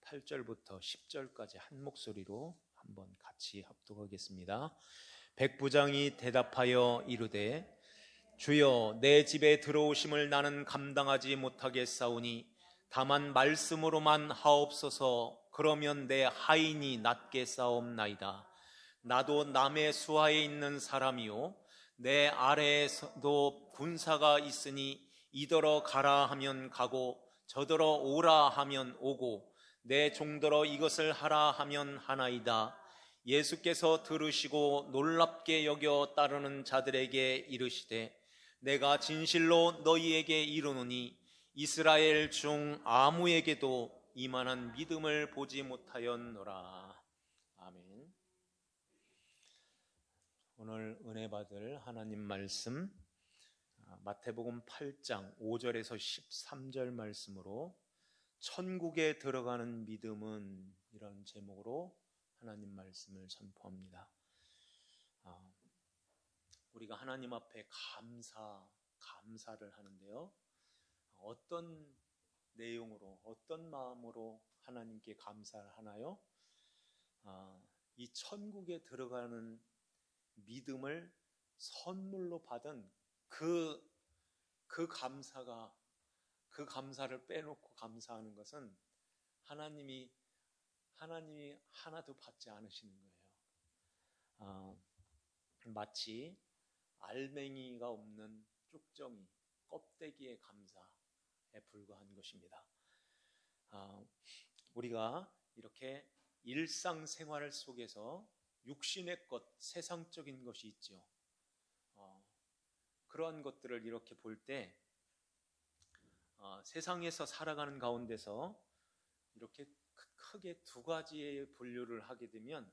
8절부터 10절까지 한 목소리로 한번 같이 합독하겠습니다. 백부장이 대답하여 이르되 주여, 내 집에 들어오심을 나는 감당하지 못하겠사오니 다만 말씀으로만 하옵소서. 그러면 내 하인이 낫게 싸움나이다. 나도 남의 수하에 있는 사람이요 내 아래에서도 군사가 있으니 이더러 가라 하면 가고 저더러 오라 하면 오고 내 종더러 이것을 하라 하면 하나이다. 예수께서 들으시고 놀랍게 여겨 따르는 자들에게 이르시되 내가 진실로 너희에게 이르노니 이스라엘 중 아무에게도 이만한 믿음을 보지 못하였노라. 아멘. 오늘 은혜 받을 하나님 말씀 마태복음 8장 5절에서 13절 말씀으로 천국에 들어가는 믿음은 이런 제목으로 하나님 말씀을 선포합니다. 우리가 하나님 앞에 감사를 하는데요. 어떤 내용으로, 어떤 마음으로 하나님께 감사를 하나요? 이 천국에 들어가는 믿음을 선물로 받은 그 감사를 빼놓고 감사하는 것은 하나님이 하나도 받지 않으시는 거예요. 마치 알맹이가 없는 쭉정이, 껍데기의 감사에 불과한 것입니다. 우리가 이렇게 일상생활 속에서 육신의 것, 세상적인 것이 있죠. 그러한 것들을 이렇게 볼 때 세상에서 살아가는 가운데서 이렇게 크게 두 가지의 분류를 하게 되면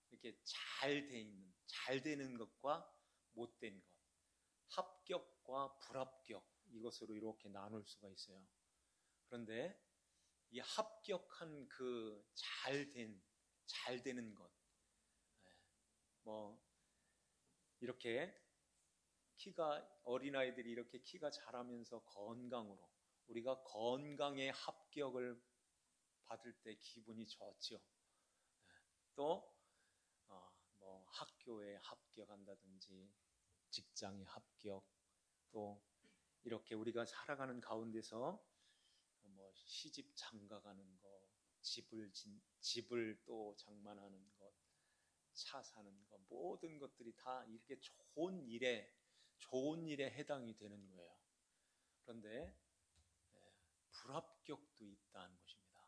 이렇게 잘 되는 것과 못된 것, 합격과 불합격, 이것으로 이렇게 나눌 수가 있어요. 그런데 이 합격한 그 잘 되는 것, 이렇게 어린아이들이 이렇게 키가 자라면서 건강으로, 우리가 건강에 합격을 받을 때 기분이 좋죠. 또 학교에 합격한다든지 직장에 합격, 또 이렇게 우리가 살아가는 가운데서 시집 장가가는 것, 집을 또 장만하는 것, 차 사는 것, 모든 것들이 다 이렇게 좋은 일에 해당이 되는 거예요. 그런데 불합격도 있다는 것입니다.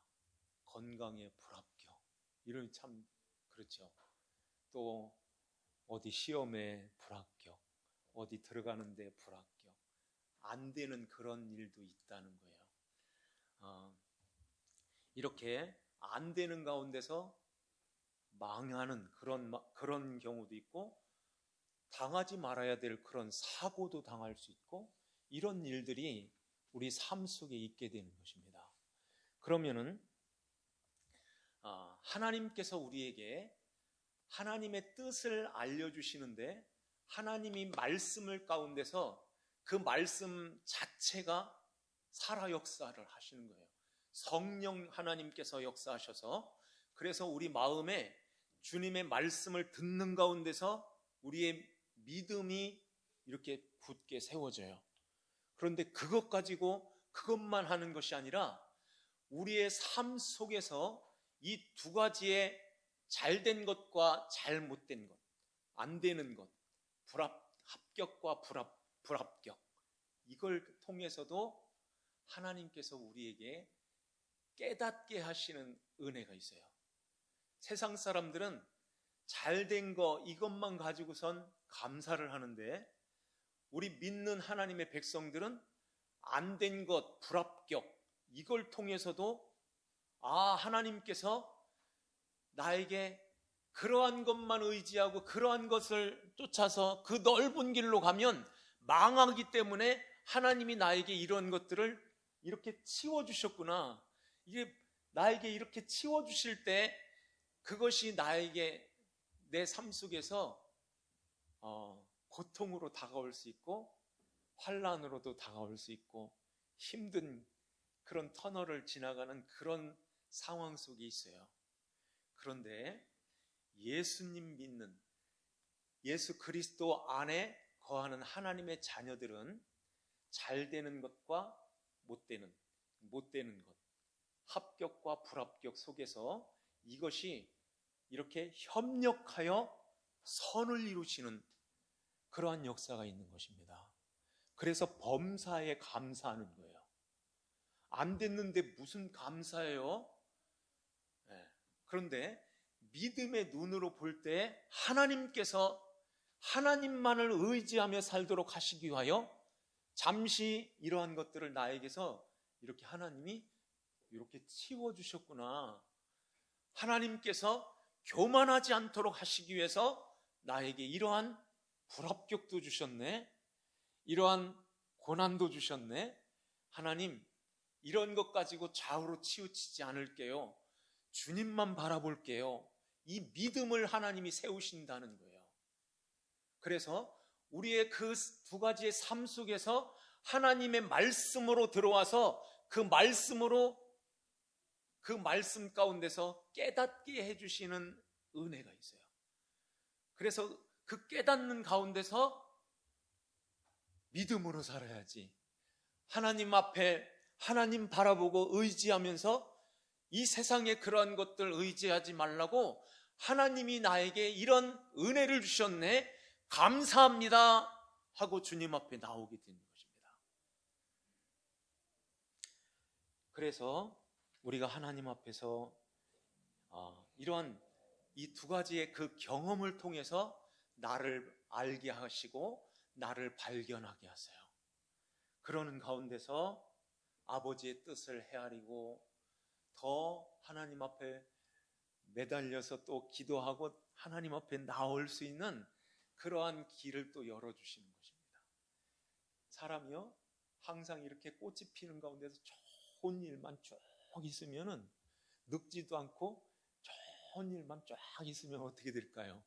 건강의 불합격, 이런 참 그렇죠. 또 어디 시험에 불합격, 어디 들어가는데 불합격, 안 되는 그런 일도 있다는 거예요. 이렇게 안 되는 가운데서 망하는 그런 경우도 있고, 당하지 말아야 될 그런 사고도 당할 수 있고, 이런 일들이 우리 삶 속에 있게 되는 것입니다. 그러면은 하나님께서 우리에게 하나님의 뜻을 알려주시는데, 하나님이 말씀을 가운데서 그 말씀 자체가 살아 역사를 하시는 거예요. 성령 하나님께서 역사하셔서, 그래서 우리 마음에 주님의 말씀을 듣는 가운데서 우리의 믿음이 이렇게 굳게 세워져요. 그런데 그것 가지고 그것만 하는 것이 아니라 우리의 삶 속에서 이 두 가지의 잘된 것과 잘못된 것, 안 되는 것, 합격과 불합격, 이걸 통해서도 하나님께서 우리에게 깨닫게 하시는 은혜가 있어요. 세상 사람들은 잘된 거 이것만 가지고선 감사를 하는데, 우리 믿는 하나님의 백성들은 안 된 것, 불합격, 이걸 통해서도 하나님께서 나에게 그러한 것만 의지하고 그러한 것을 쫓아서 그 넓은 길로 가면 망하기 때문에 하나님이 나에게 이런 것들을 이렇게 치워주셨구나. 이게 나에게 이렇게 치워주실 때 그것이 나에게 내 삶 속에서 고통으로 다가올 수 있고 환난으로도 다가올 수 있고, 힘든 그런 터널을 지나가는 그런 상황 속에 있어요. 그런데 예수님 믿는, 예수 그리스도 안에 거하는 하나님의 자녀들은 잘 되는 것과 못 되는 것, 합격과 불합격 속에서 이것이 이렇게 협력하여 선을 이루시는 그러한 역사가 있는 것입니다. 그래서 범사에 감사하는 거예요. 안 됐는데 무슨 감사해요? 네. 그런데 믿음의 눈으로 볼 때 하나님께서 하나님만을 의지하며 살도록 하시기 위하여 잠시 이러한 것들을 나에게서 이렇게 하나님이 이렇게 치워주셨구나. 하나님께서 교만하지 않도록 하시기 위해서 나에게 이러한 불합격도 주셨네. 이러한 고난도 주셨네. 하나님, 이런 것 가지고 좌우로 치우치지 않을게요. 주님만 바라볼게요. 이 믿음을 하나님이 세우신다는 거예요. 그래서 우리의 그 두 가지의 삶 속에서 하나님의 말씀으로 들어와서 그 말씀 가운데서 깨닫게 해주시는 은혜가 있어요. 그래서 그 깨닫는 가운데서 믿음으로 살아야지. 하나님 앞에 하나님 바라보고 의지하면서 이 세상에 그러한 것들 의지하지 말라고 하나님이 나에게 이런 은혜를 주셨네. 감사합니다 하고 주님 앞에 나오게 되는 것입니다. 그래서 우리가 하나님 앞에서 이러한 이 두 가지의 그 경험을 통해서 나를 알게 하시고 나를 발견하게 하세요. 그러는 가운데서 아버지의 뜻을 헤아리고 더 하나님 앞에 매달려서 또 기도하고 하나님 앞에 나올 수 있는 그러한 길을 또 열어주시는 것입니다. 사람이요, 항상 이렇게 꽃이 피는 가운데서 좋은 일만 쭉 있으면은 늙지도 않고 좋은 일만 쫙 있으면 어떻게 될까요?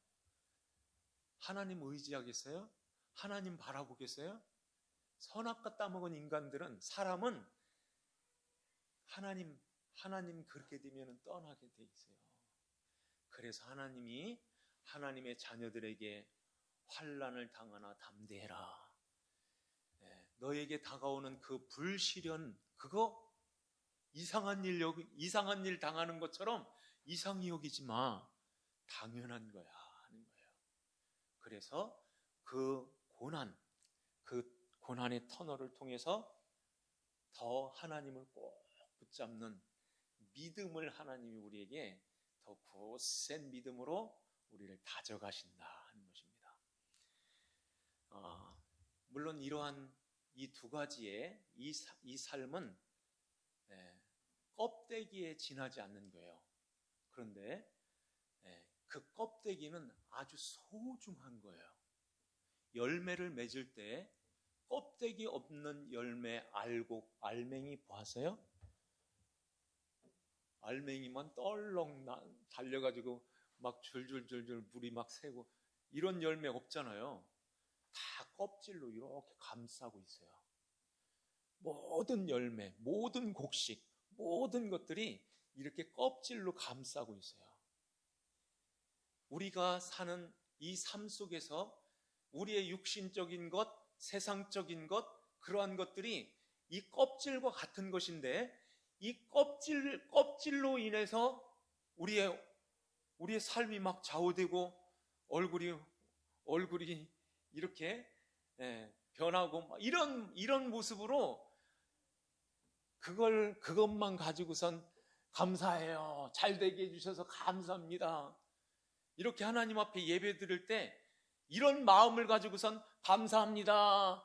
하나님 의지하겠어요? 하나님 바라보겠어요? 선악과 따먹은 인간들은, 사람은 하나님 그렇게 되면 떠나게 돼 있어요. 그래서 하나님이 하나님의 자녀들에게 환난을 당하나 담대해라. 너에게 다가오는 그 불시련, 그거 이상한 일 당하는 것처럼 이상히 여기지 마. 당연한 거야 하는 거예요. 그래서 그 고난의 터널을 통해서 더 하나님을 꼭 붙잡는 믿음을 하나님이 우리에게 더 굳센 믿음으로 우리를 다져가신다 하는 것입니다. 물론 이러한 이 두 가지의 이 삶은 껍데기에 지나지 않는 거예요. 그런데 그 껍데기는 아주 소중한 거예요. 열매를 맺을 때 껍데기 없는 열매 알맹이 보았어요? 알맹이만 떨렁 달려가지고 막 줄줄줄줄 물이 막 새고 이런 열매 없잖아요. 다 껍질로 이렇게 감싸고 있어요. 모든 열매, 모든 곡식, 모든 것들이 이렇게 껍질로 감싸고 있어요. 우리가 사는 이 삶 속에서 우리의 육신적인 것, 세상적인 것, 그러한 것들이 이 껍질과 같은 것인데 이 껍질로 인해서 우리의 삶이 막 좌우되고 얼굴이 이렇게 변하고 이런 모습으로 그것만 가지고선 감사해요. 잘 되게 해주셔서 감사합니다. 이렇게 하나님 앞에 예배 드릴 때 이런 마음을 가지고선 감사합니다.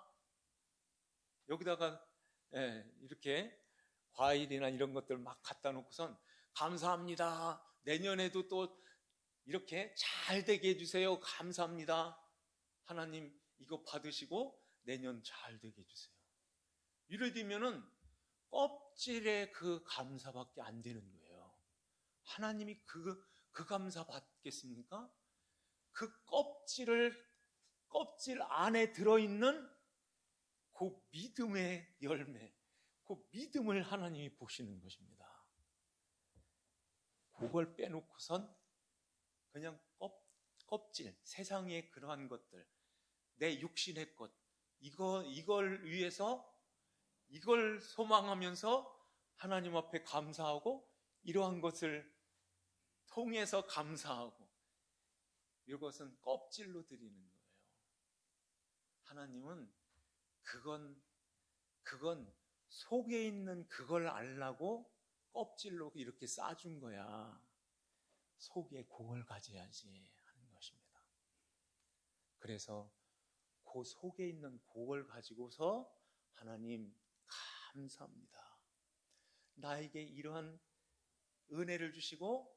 여기다가 이렇게 과일이나 이런 것들 막 갖다 놓고선 감사합니다. 내년에도 또 이렇게 잘 되게 해주세요. 감사합니다. 하나님 이거 받으시고 내년 잘 되게 해주세요. 이래 되면은 껍질의 그 감사밖에 안 되는 거예요. 하나님이 그 감사 받겠습니까? 그 껍질 안에 들어있는 그 믿음의 열매, 그 믿음을 하나님이 보시는 것입니다. 그걸 빼놓고선 그냥 껍질, 세상의 그러한 것들, 내 육신의 것, 이걸 위해서, 이걸 소망하면서 하나님 앞에 감사하고, 이러한 것을 통해서 감사하고, 이것은 껍질로 드리는 거예요. 하나님은 그건 속에 있는 그걸 알라고 껍질로 이렇게 싸준 거야. 속에 그걸 가져야지 하는 것입니다. 그래서 그 속에 있는 그걸 가지고서 하나님 감사합니다. 나에게 이러한 은혜를 주시고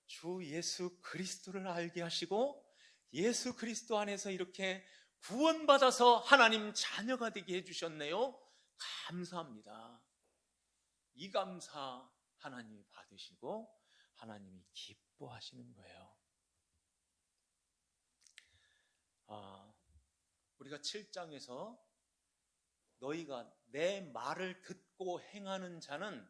주 예수 그리스도를 알게 하시고 예수 그리스도 안에서 이렇게 구원받아서 하나님 자녀가 되게 해주셨네요. 감사합니다. 이 감사 하나님이 받으시고 하나님이 기뻐하시는 거예요. 우리가 7장에서 너희가 내 말을 듣고 행하는 자는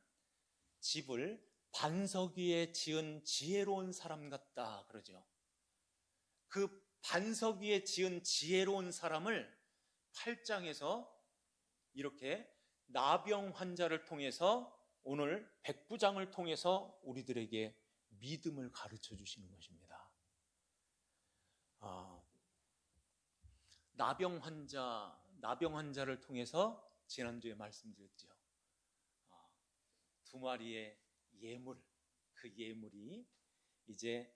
집을 반석 위에 지은 지혜로운 사람 같다 그러죠. 그 반석 위에 지은 지혜로운 사람을 8장에서 이렇게 나병 환자를 통해서 오늘 백부장을 통해서 우리들에게 믿음을 가르쳐 주시는 것입니다. 나병 환자를 통해서 지난주에 말씀드렸죠. 두 마리의 예물, 그 예물이 이제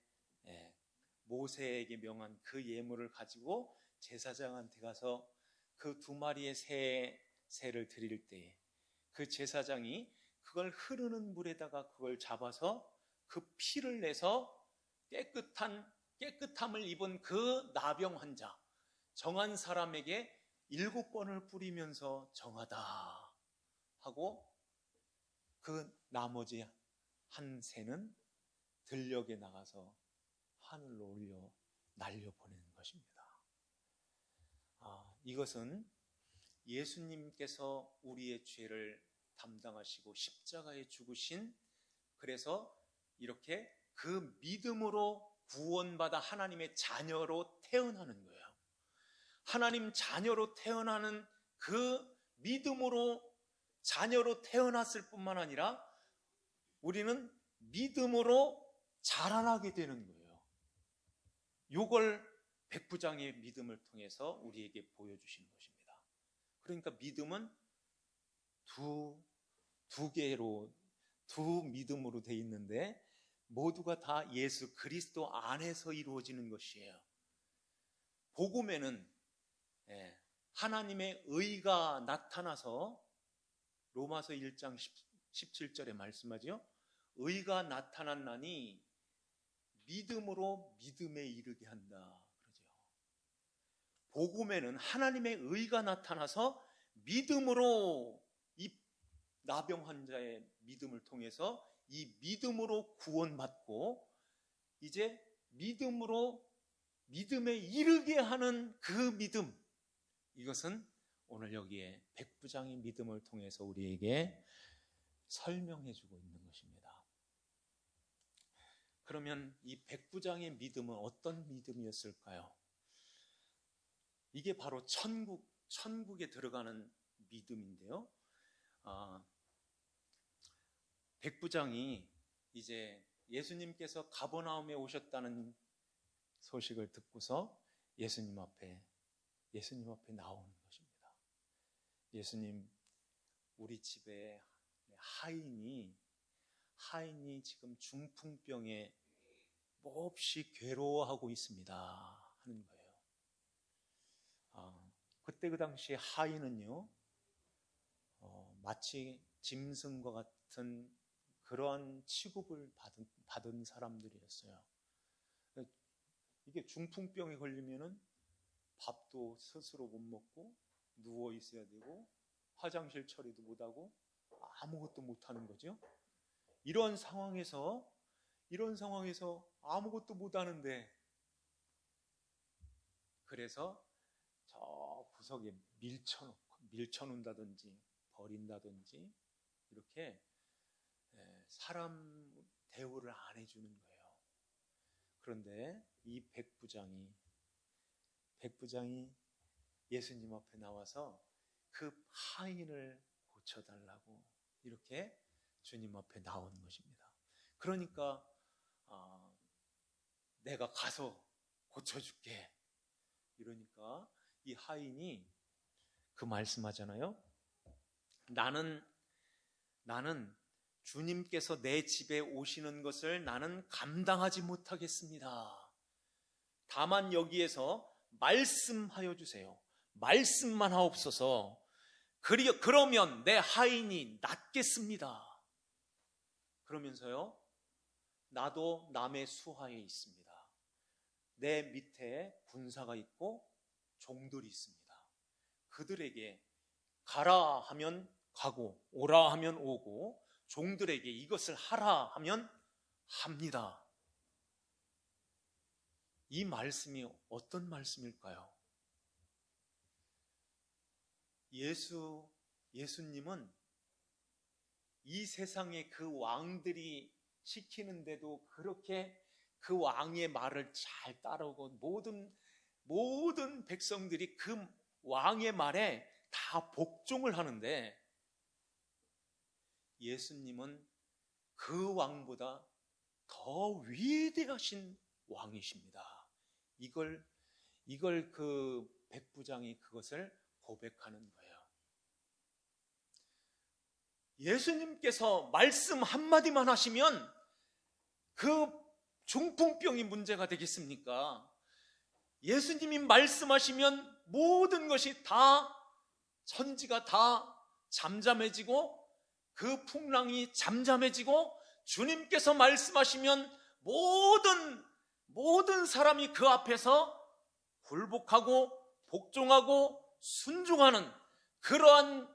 모세에게 명한 그 예물을 가지고 제사장한테 가서 그 두 마리의 새를 드릴 때에 그 제사장이 그걸 흐르는 물에다가 그걸 잡아서 그 피를 내서 깨끗함을 입은 그 나병 환자, 정한 사람에게 7번을 뿌리면서 정하다 하고 그 나머지 한 새는 들녘에 나가서 하늘로 올려 날려보내는 것입니다. 이것은 예수님께서 우리의 죄를 담당하시고 십자가에 죽으신, 그래서 이렇게 그 믿음으로 구원받아 하나님의 자녀로 태어나는 거예요. 하나님 자녀로 태어나는 그 믿음으로 자녀로 태어났을 뿐만 아니라 우리는 믿음으로 자라나게 되는 거예요. 이걸 백부장의 믿음을 통해서 우리에게 보여주신 것입니다. 그러니까 믿음은 두 믿음으로 되어 있는데 모두가 다 예수 그리스도 안에서 이루어지는 것이에요. 복음에는 하나님의 의가 나타나서 로마서 1장 17절에 말씀하죠. 의가 나타났나니 믿음으로 믿음에 이르게 한다 그러죠. 복음에는 하나님의 의가 나타나서 믿음으로 이 나병 환자의 믿음을 통해서 이 믿음으로 구원받고 이제 믿음으로 믿음에 이르게 하는 그 믿음, 이것은 오늘 여기에 백부장의 믿음을 통해서 우리에게 설명해 주고 있는 것입니다. 그러면 이 백부장의 믿음은 어떤 믿음이었을까요? 이게 바로 천국에 들어가는 믿음인데요. 백부장이 이제 예수님께서 가버나움에 오셨다는 소식을 듣고서 예수님 앞에 나오는 것입니다. 예수님, 우리 집에 하인이 지금 중풍병에 몹시 괴로워하고 있습니다 하는 거예요. 그때 그 당시 하인은요, 마치 짐승과 같은 그러한 취급을 받은 사람들이었어요. 이게 중풍병에 걸리면은 밥도 스스로 못 먹고 누워 있어야 되고 화장실 처리도 못 하고 아무것도 못 하는 거죠. 이런 상황에서 아무것도 못 하는데, 그래서 저 구석에 밀쳐놓는다든지 버린다든지 이렇게 사람 대우를 안 해주는 거예요. 그런데 이 백부장이 예수님 앞에 나와서 그 하인을 고쳐달라고 이렇게 주님 앞에 나온 것입니다. 그러니까 내가 가서 고쳐줄게. 이러니까 이 하인이 그 말씀하잖아요. 나는 주님께서 내 집에 오시는 것을 나는 감당하지 못하겠습니다. 다만 여기에서 말씀하여 주세요. 말씀만 하옵소서. 그러면 내 하인이 낫겠습니다. 그러면서요, 나도 남의 수하에 있습니다. 내 밑에 군사가 있고 종들이 있습니다. 그들에게 가라 하면 가고 오라 하면 오고 종들에게 이것을 하라 하면 합니다. 이 말씀이 어떤 말씀일까요? 예수님은 이 세상의 그 왕들이 시키는데도 그렇게 그 왕의 말을 잘 따르고 모든 백성들이 그 왕의 말에 다 복종을 하는데 예수님은 그 왕보다 더 위대하신 왕이십니다. 이걸 그 백부장이 그것을 고백하는 거예요. 예수님께서 말씀 한마디만 하시면 그 중풍병이 문제가 되겠습니까? 예수님이 말씀하시면 모든 것이 다 천지가 다 잠잠해지고 그 풍랑이 잠잠해지고 주님께서 말씀하시면 모든 사람이 그 앞에서 굴복하고 복종하고 순종하는 그러한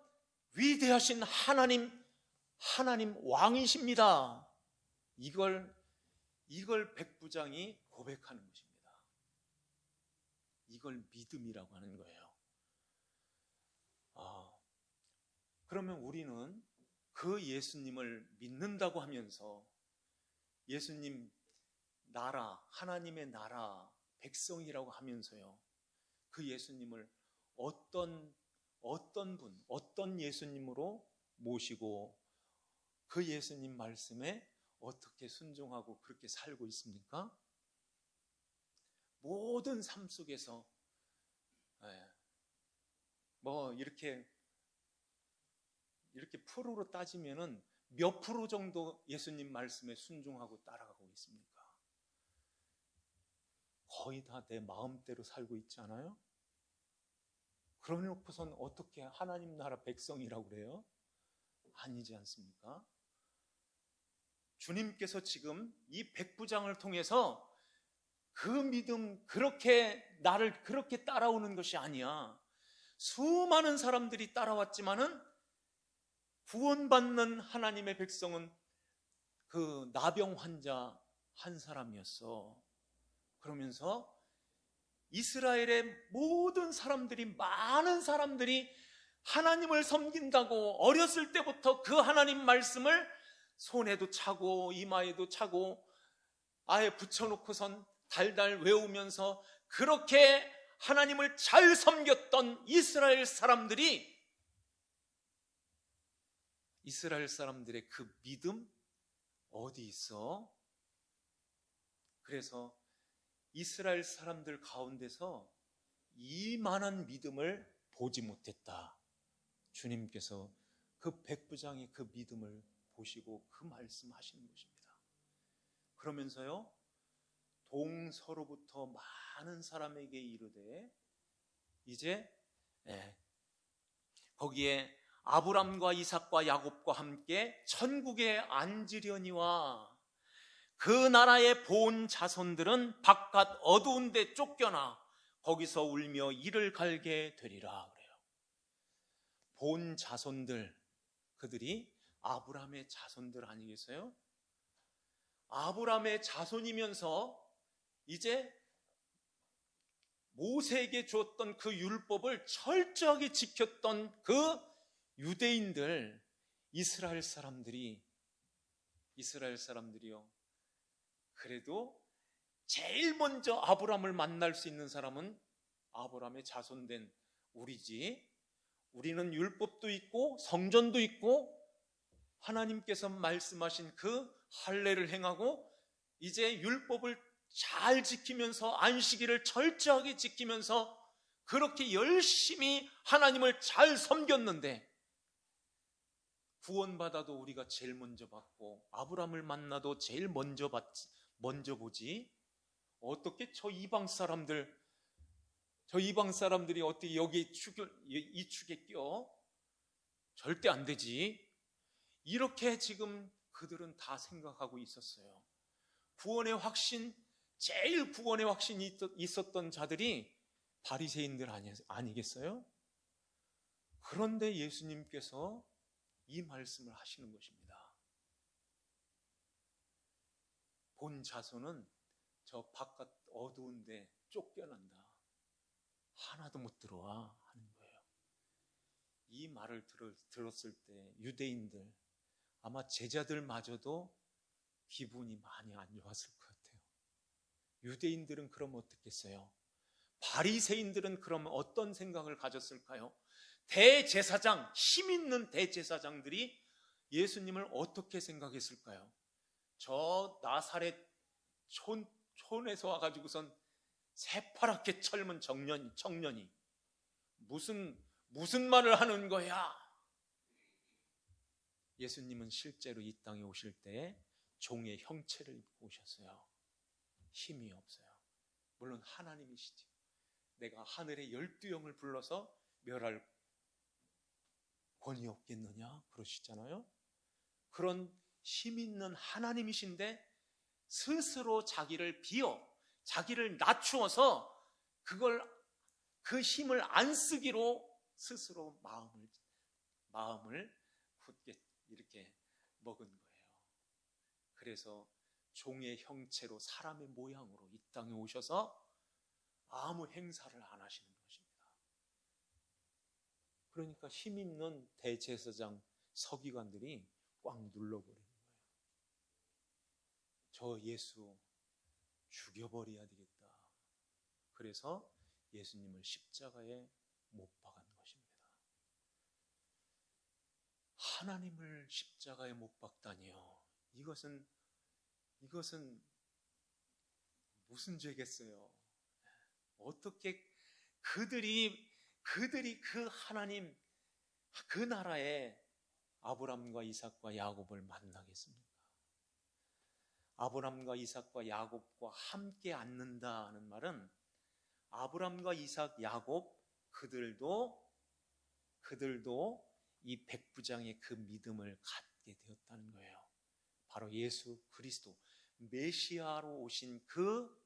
위대하신 하나님 왕이십니다. 이걸 백부장이 고백하는 것입니다. 이걸 믿음이라고 하는 거예요. 그러면 우리는 그 예수님을 믿는다고 하면서 예수님 나라, 하나님의 나라, 백성이라고 하면서요, 그 예수님을 어떤 예수님으로 모시고 그 예수님 말씀에 어떻게 순종하고 그렇게 살고 있습니까? 모든 삶 속에서 이렇게 프로로 따지면은 몇 프로 정도 예수님 말씀에 순종하고 따라가고 있습니까? 거의 다 내 마음대로 살고 있지 않아요? 그러놓고선 어떻게 하나님 나라 백성이라고 그래요? 아니지 않습니까? 주님께서 지금 이 백부장을 통해서 그 믿음 나를 그렇게 따라오는 것이 아니야. 수많은 사람들이 따라왔지만은 구원받는 하나님의 백성은 그 나병 환자 한 사람이었어. 그러면서 이스라엘의 많은 사람들이 하나님을 섬긴다고 어렸을 때부터 그 하나님 말씀을 손에도 차고 이마에도 차고 아예 붙여놓고선 달달 외우면서 그렇게 하나님을 잘 섬겼던 이스라엘 사람들의 그 믿음 어디 있어? 그래서 이스라엘 사람들 가운데서 이만한 믿음을 보지 못했다. 주님께서 그 백부장의 그 믿음을 보시고 그 말씀하시는 것입니다. 그러면서요, 동서로부터 많은 사람에게 이르되 이제 거기에 아브람과 이삭과 야곱과 함께 천국에 앉으려니와 그 나라의 본 자손들은 바깥 어두운 데 쫓겨나 거기서 울며 이를 갈게 되리라 그래요. 본 자손들, 그들이 아브람의 자손들 아니겠어요? 아브람의 자손이면서 이제 모세에게 줬던 그 율법을 철저하게 지켰던 그 유대인들, 이스라엘 사람들이요. 그래도 제일 먼저 아브라함을 만날 수 있는 사람은 아브라함의 자손된 우리지. 우리는 율법도 있고 성전도 있고 하나님께서 말씀하신 그 할례를 행하고 이제 율법을 잘 지키면서 안식일을 철저하게 지키면서 그렇게 열심히 하나님을 잘 섬겼는데 구원받아도 우리가 제일 먼저 받고 아브라함을 만나도 제일 먼저 보지. 어떻게 저 이방 사람들이 어떻게 여기 이 축에 껴? 절대 안 되지. 이렇게 지금 그들은 다 생각하고 있었어요. 제일 구원의 확신이 있었던 자들이 바리새인들 아니겠어요? 그런데 예수님께서 이 말씀을 하시는 것입니다. 본 자손은 저 바깥 어두운데 쫓겨난다. 하나도 못 들어와 하는 거예요. 이 말을 들었을 때 유대인들, 아마 제자들마저도 기분이 많이 안 좋았을 것 같아요. 유대인들은 그럼 어떻겠어요? 바리새인들은 그럼 어떤 생각을 가졌을까요? 힘 있는 대제사장들이 예수님을 어떻게 생각했을까요? 저 나사렛 촌에서 와가지고선 새파랗게 젊은 청년이 무슨 말을 하는 거야? 예수님은 실제로 이 땅에 오실 때 종의 형체를 입고 오셨어요. 힘이 없어요. 물론 하나님이시죠. 내가 하늘의 12영을 불러서 멸할 권이 없겠느냐 그러시잖아요. 그런 힘 있는 하나님이신데 스스로 자기를 낮추어서 그 힘을 안 쓰기로 스스로 마음을 굳게 이렇게 먹은 거예요. 그래서 종의 형체로 사람의 모양으로 이 땅에 오셔서 아무 행사를 안 하시는 것입니다. 그러니까 힘 있는 대제사장 서기관들이 꽉 눌러버리는 거예요. 저 예수 죽여버려야 되겠다. 그래서 예수님을 십자가에 못 박은 것입니다. 하나님을 십자가에 못 박다니요. 이것은 무슨 죄겠어요? 어떻게 그들이 그 하나님, 그 나라에 아브람과 이삭과 야곱을 만나겠습니까? 아브람과 이삭과 야곱과 함께 앉는다는 말은 아브람과 이삭, 야곱 그들도 이 백부장의 그 믿음을 갖게 되었다는 거예요. 바로 예수 그리스도 메시아로 오신 그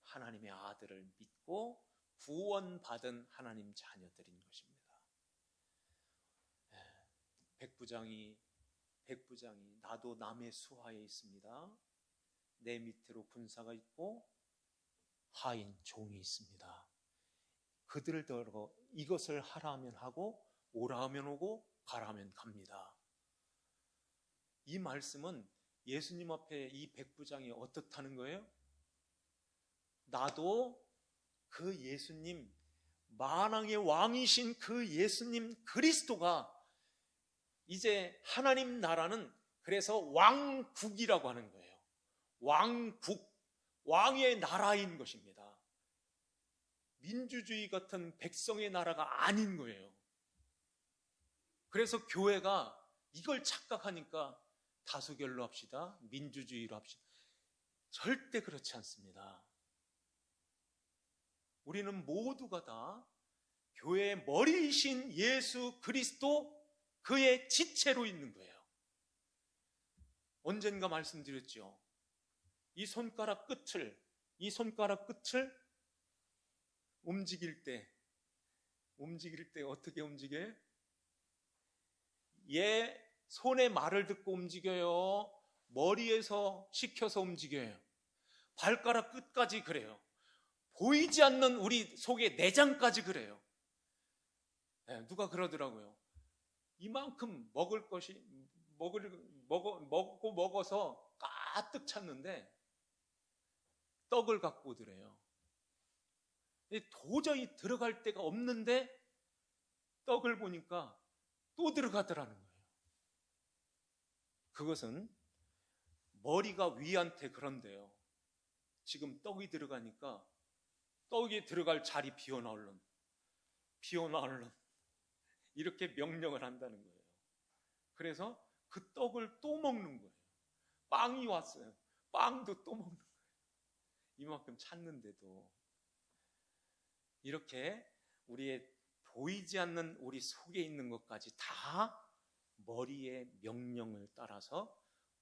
하나님의 아들을 믿고 구원받은 하나님 자녀들인 것입니다. 백부장이 나도 남의 수하에 있습니다. 내 밑으로 군사가 있고 하인 종이 있습니다. 그들을 들어 이것을 하라 하면 하고 오라 하면 오고 가라 하면 갑니다. 이 말씀은 예수님 앞에 이 백부장이 어떻다는 거예요? 나도 그 예수님, 만왕의 왕이신 그 예수님 그리스도가 이제 하나님 나라는 그래서 왕국이라고 하는 거예요. 왕국, 왕의 나라인 것입니다. 민주주의 같은 백성의 나라가 아닌 거예요. 그래서 교회가 이걸 착각하니까 다수결로 합시다, 민주주의로 합시다. 절대 그렇지 않습니다. 우리는 모두가 다 교회의 머리이신 예수 그리스도 그의 지체로 있는 거예요. 언젠가 말씀드렸죠. 이 손가락 끝을 움직일 때 어떻게 움직여요? 얘 손의 말을 듣고 움직여요? 머리에서 시켜서 움직여요? 발가락 끝까지 그래요. 보이지 않는 우리 속의 내장까지 그래요. 누가 그러더라고요. 이만큼 먹을 것이 먹어서 가득 찼는데 떡을 갖고 오더래요. 도저히 들어갈 데가 없는데 떡을 보니까 또 들어가더라는 거예요. 그것은 머리가 위한테 그런데요. 지금 떡이 들어가니까 떡이 들어갈 자리 비워놔 얼른. 비워놔 얼른. 이렇게 명령을 한다는 거예요. 그래서 그 떡을 또 먹는 거예요. 빵이 왔어요. 빵도 또 먹는 거예요. 이만큼 찼는데도 이렇게 우리의 보이지 않는 우리 속에 있는 것까지 다 머리의 명령을 따라서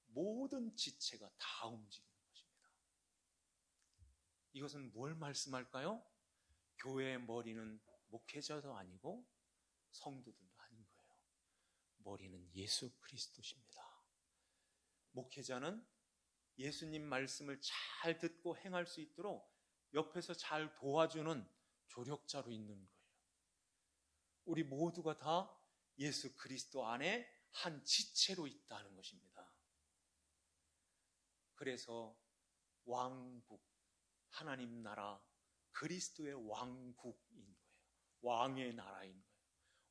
모든 지체가 다 움직이는 것입니다. 이것은 뭘 말씀할까요? 교회의 머리는 목회자도 아니고 성도들도 아닌 거예요. 머리는 예수 그리스도십니다. 목회자는 예수님 말씀을 잘 듣고 행할 수 있도록 옆에서 잘 도와주는 조력자로 있는 거예요. 우리 모두가 다 예수 그리스도 안에 한 지체로 있다는 것입니다. 그래서 왕국, 하나님 나라, 그리스도의 왕국인 거예요. 왕의 나라인 거예요.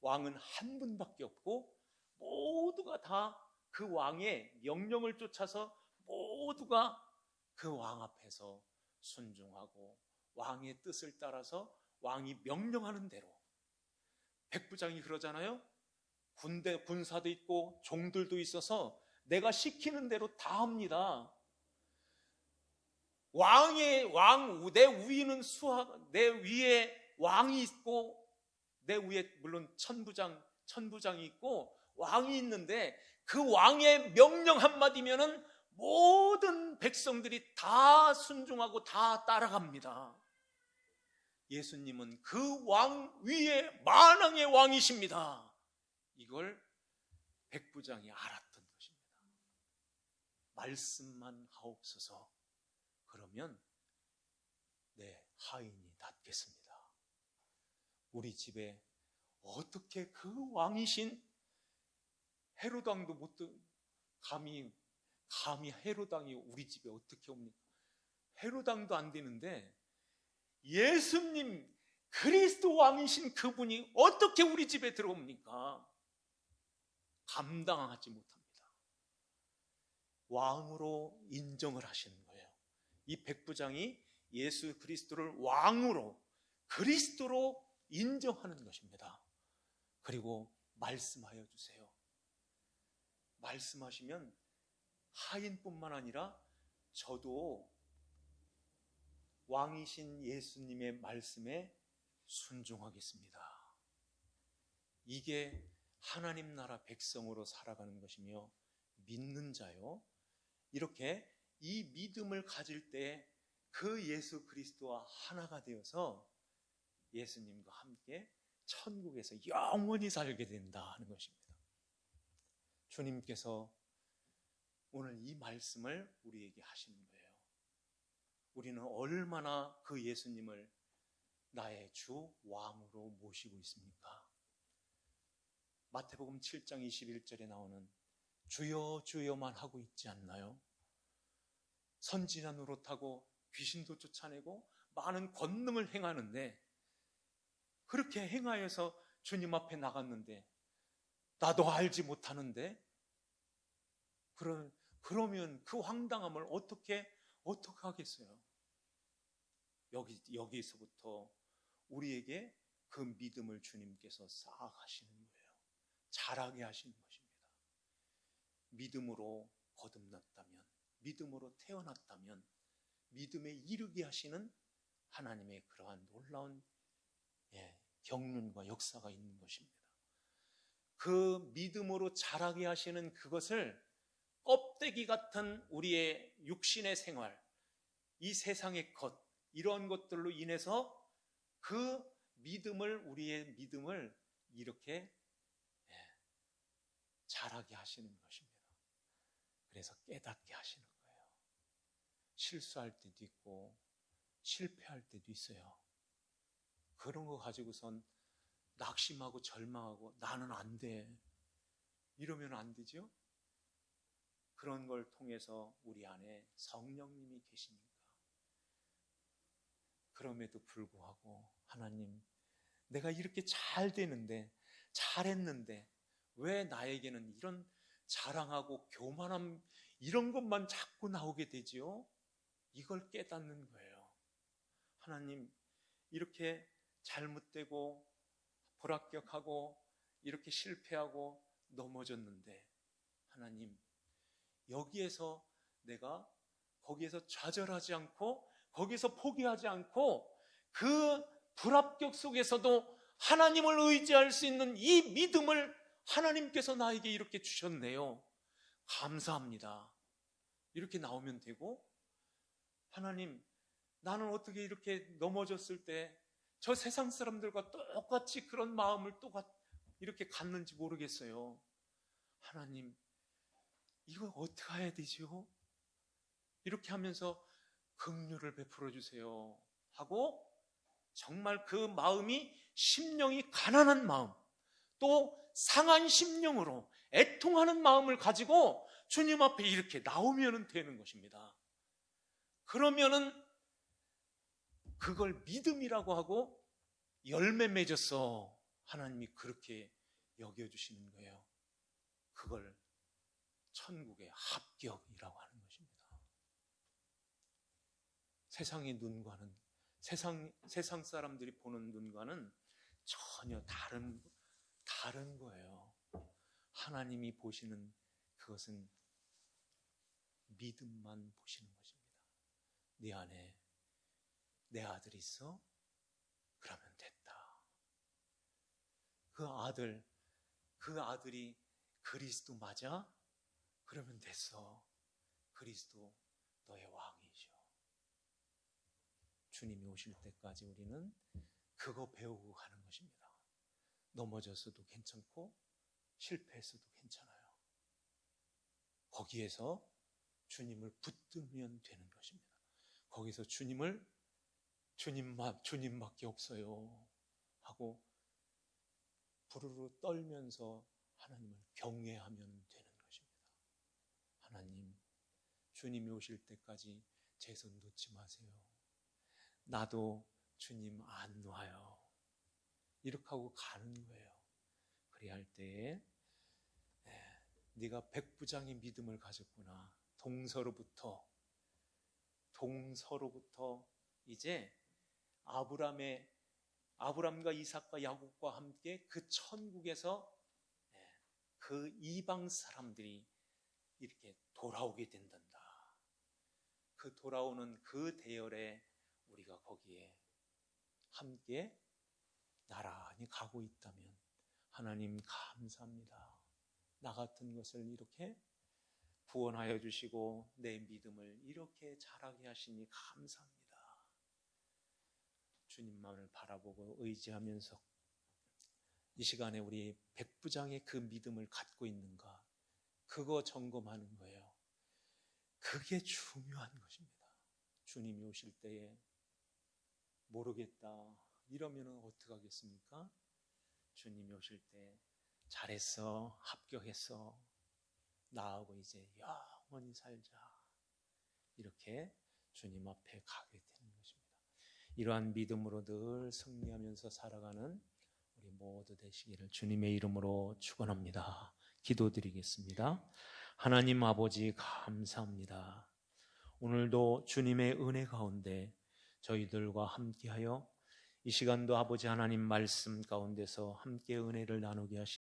왕은 한 분밖에 없고 모두가 다 그 왕의 명령을 쫓아서 모두가 그 왕 앞에서 순종하고 왕의 뜻을 따라서 왕이 명령하는 대로. 백부장이 그러잖아요. 군사도 있고 종들도 있어서 내가 시키는 대로 다 합니다. 내 위는 내 위에 왕이 있고 내 위에 물론 천부장이 있고 왕이 있는데 그 왕의 명령 한마디면은 모든 백성들이 다 순종하고 다 따라갑니다. 예수님은 그 왕 위에 만왕의 왕이십니다. 이걸 백부장이 알았던 것입니다. 말씀만 하옵소서. 그러면 내 하인이 낫겠습니다. 우리 집에 어떻게 그 왕이신 헤롯 왕도 감히 헤롯 왕이 우리 집에 어떻게 옵니까? 헤롯 왕도 안 되는데 예수님 그리스도 왕이신 그분이 어떻게 우리 집에 들어옵니까? 감당하지 못합니다. 왕으로 인정을 하시는 거예요. 이 백부장이 예수 그리스도를 왕으로 그리스도로 인정하는 것입니다. 그리고 말씀하여 주세요. 말씀하시면 하인뿐만 아니라 저도 왕이신 예수님의 말씀에 순종하겠습니다. 이게 하나님 나라 백성으로 살아가는 것이며 믿는 자요. 이렇게 이 믿음을 가질 때 그 예수 그리스도와 하나가 되어서 예수님과 함께 천국에서 영원히 살게 된다 하는 것입니다. 주님께서 오늘 이 말씀을 우리에게 하시는 거예요. 우리는 얼마나 그 예수님을 나의 주 왕으로 모시고 있습니까? 마태복음 7장 21절에 나오는 주여 주여만 하고 있지 않나요? 선지자 노릇하고 귀신도 쫓아내고 많은 권능을 행하는데 그렇게 행하여서 주님 앞에 나갔는데 나도 알지 못하는데 그러면 그 황당함을 어떻게 하겠어요? 여기서부터 우리에게 그 믿음을 주님께서 쌓아가시는 거예요. 자라게 하시는 것입니다. 믿음으로 거듭났다면, 믿음으로 태어났다면 믿음에 이르게 하시는 하나님의 그러한 놀라운 경륜과 역사가 있는 것입니다. 그 믿음으로 자라게 하시는 그것을 껍데기 같은 우리의 육신의 생활, 이 세상의 것, 이런 것들로 인해서 그 우리의 믿음을 이렇게 자라게 하시는 것입니다. 그래서 깨닫게 하시는 거예요. 실수할 때도 있고 실패할 때도 있어요. 그런 거 가지고선 낙심하고 절망하고 나는 안 돼. 이러면 안 되죠? 그런 걸 통해서 우리 안에 성령님이 계시니까. 그럼에도 불구하고 하나님, 내가 이렇게 잘 되는데, 잘했는데 왜 나에게는 이런 자랑하고 교만함 이런 것만 자꾸 나오게 되지요? 이걸 깨닫는 거예요. 하나님, 이렇게 잘못되고 불합격하고 이렇게 실패하고 넘어졌는데 하나님, 여기에서 내가 거기에서 좌절하지 않고 거기에서 포기하지 않고 그 불합격 속에서도 하나님을 의지할 수 있는 이 믿음을 하나님께서 나에게 이렇게 주셨네요. 감사합니다. 이렇게 나오면 되고, 하나님, 나는 어떻게 이렇게 넘어졌을 때 저 세상 사람들과 똑같이 그런 마음을 이렇게 갖는지 모르겠어요. 하나님, 이거 어떻게 해야 되죠? 이렇게 하면서 긍휼을 베풀어 주세요 하고, 정말 그 마음이 심령이 가난한 마음, 또 상한 심령으로 애통하는 마음을 가지고 주님 앞에 이렇게 나오면 되는 것입니다. 그러면은 그걸 믿음이라고 하고 열매 맺어서 하나님이 그렇게 여겨주시는 거예요. 그걸 천국의 합격이라고 하는 것입니다. 세상의 눈과는, 세상 사람들이 보는 눈과는 전혀 다른 거예요. 하나님이 보시는 그것은 믿음만 보시는 것입니다. 네 안에 내 아들이 있어? 그러면 됐다. 그 아들이 그리스도 맞아? 그러면 됐어. 그리스도 너의 왕이죠. 주님이 오실 때까지 우리는 그거 배우고 가는 것입니다. 넘어졌어도 괜찮고 실패했어도 괜찮아요. 거기에서 주님을 붙들면 되는 것입니다. 거기서 주님밖에 없어요 하고 부르르 떨면서 하나님을 경외하면 되는 것입니다. 하나님, 주님이 오실 때까지 제 손 놓지 마세요. 나도 주님 안 놔요. 이렇게 하고 가는 거예요. 그래야 할 때에 네가 백부장의 믿음을 가졌구나. 동서로부터 이제 아브람과 이삭과 야곱과 함께 그 천국에서 그 이방 사람들이 이렇게 돌아오게 된단다. 그 돌아오는 그 대열에 우리가 거기에 함께 나란히 가고 있다면 하나님 감사합니다. 나 같은 것을 이렇게 구원하여 주시고 내 믿음을 이렇게 자라게 하시니 감사합니다. 주님만을 바라보고 의지하면서 이 시간에 우리 백부장의 그 믿음을 갖고 있는가, 그거 점검하는 거예요. 그게 중요한 것입니다. 주님이 오실 때에 모르겠다 이러면 어떻게 하겠습니까? 주님이 오실 때 잘했어, 합격했어, 나하고 이제 영원히 살자, 이렇게 주님 앞에 가게 되는 것입니다. 이러한 믿음으로 늘 승리하면서 살아가는 우리 모두 되시기를 주님의 이름으로 축원합니다. 기도드리겠습니다. 하나님 아버지 감사합니다. 오늘도 주님의 은혜 가운데 저희들과 함께하여 이 시간도 아버지 하나님 말씀 가운데서 함께 은혜를 나누게 하시니